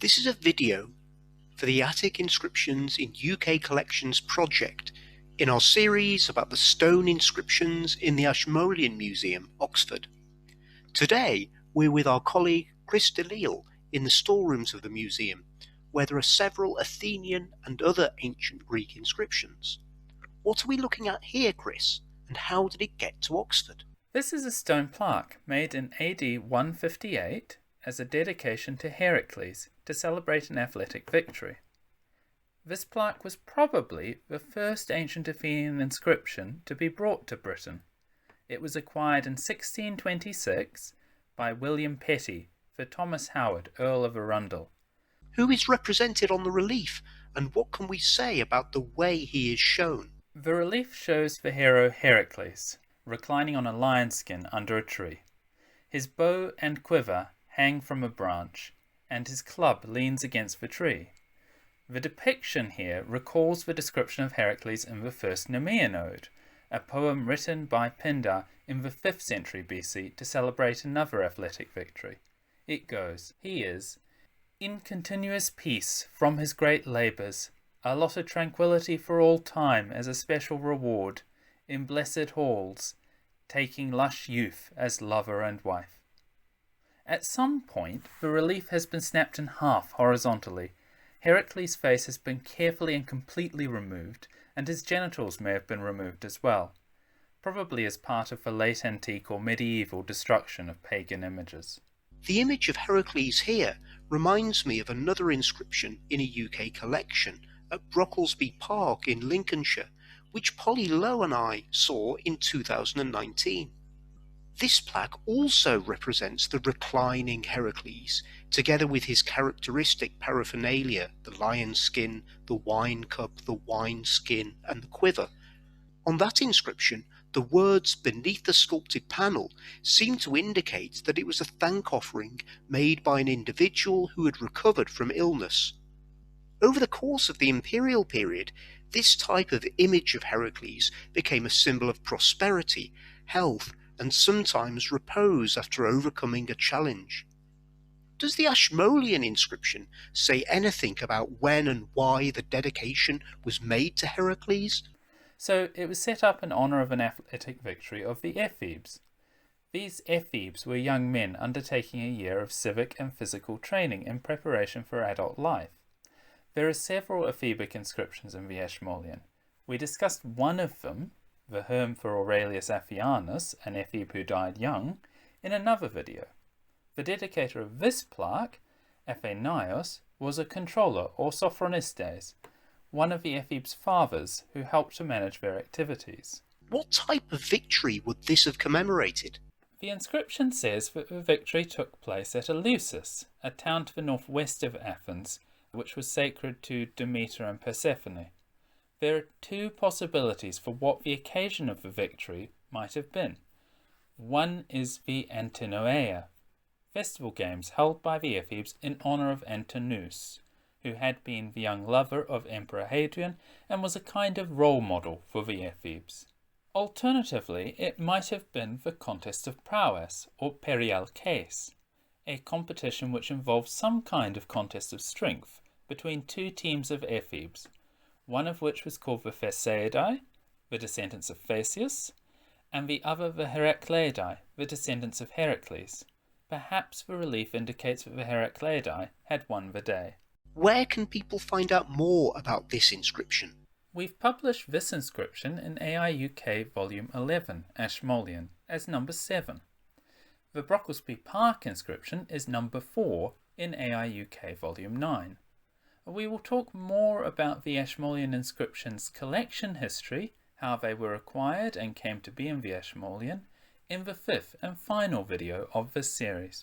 This is a video for the Attic Inscriptions in UK Collections project in our series about the stone inscriptions in the Ashmolean Museum, Oxford. Today we're with our colleague Chris de Lisle in the storerooms of the museum, where there are several Athenian and other ancient Greek inscriptions. What are we looking at here, Chris, and how did it get to Oxford? This is a stone plaque made in AD 158 as a dedication to Herakles to celebrate an athletic victory. This plaque was probably the first ancient Athenian inscription to be brought to Britain. It was acquired in 1626 by William Petty for Thomas Howard, Earl of Arundel. Who is represented on the relief, and what can we say about the way he is shown? The relief shows the hero Herakles, reclining on a lion skin under a tree. His bow and quiver hang from a branch, and his club leans against the tree. The depiction here recalls the description of Herakles in the first Nemean Ode, a poem written by Pindar in the 5th century BC to celebrate another athletic victory. It goes, "He is in continuous peace from his great labours, allotted tranquillity for all time as a special reward, in blessed halls, taking lush youth as lover and wife." At some point, the relief has been snapped in half horizontally. Herakles' face has been carefully and completely removed, and his genitals may have been removed as well, probably as part of the late antique or medieval destruction of pagan images. The image of Herakles here reminds me of another inscription in a UK collection at Brocklesby Park in Lincolnshire, which Polly Lowe and I saw in 2019. This plaque also represents the reclining Herakles, together with his characteristic paraphernalia, the lion skin, the wine cup, the wine skin, and the quiver. On that inscription, the words beneath the sculpted panel seem to indicate that it was a thank offering made by an individual who had recovered from illness. Over the course of the imperial period, this type of image of Herakles became a symbol of prosperity, health, and sometimes repose after overcoming a challenge. Does the Ashmolean inscription say anything about when and why the dedication was made to Herakles? So it was set up in honour of an athletic victory of the Ephebes. These Ephebes were young men undertaking a year of civic and physical training in preparation for adult life. There are several Ephebic inscriptions in the Ashmolean. We discussed one of them, the Herm for Aurelius Affianus, an Ephebe who died young, in another video. The dedicator of this plaque, Athenaios, was a controller or sophronistes, one of the Ephebe's fathers who helped to manage their activities. What type of victory would this have commemorated? The inscription says that the victory took place at Eleusis, a town to the northwest of Athens, which was sacred to Demeter and Persephone. There are two possibilities for what the occasion of the victory might have been. One is the Antinoea, festival games held by the Ephebes in honour of Antinous, who had been the young lover of Emperor Hadrian and was a kind of role model for the Ephebes. Alternatively, it might have been the contest of prowess, or perialkes, a competition which involved some kind of contest of strength between two teams of Ephebes, one of which was called the Phasidae, the descendants of Theseus, and the other the Herakleidae, the descendants of Herakles. Perhaps the relief indicates that the Herakleidae had won the day. Where can people find out more about this inscription? We've published this inscription in AIUK Volume 11, Ashmolean, as number 7. The Brocklesby Park inscription is number 4 in AIUK Volume 9. We will talk more about the Ashmolean inscriptions' collection history, how they were acquired and came to be in the Ashmolean, in the 5th and final video of this series.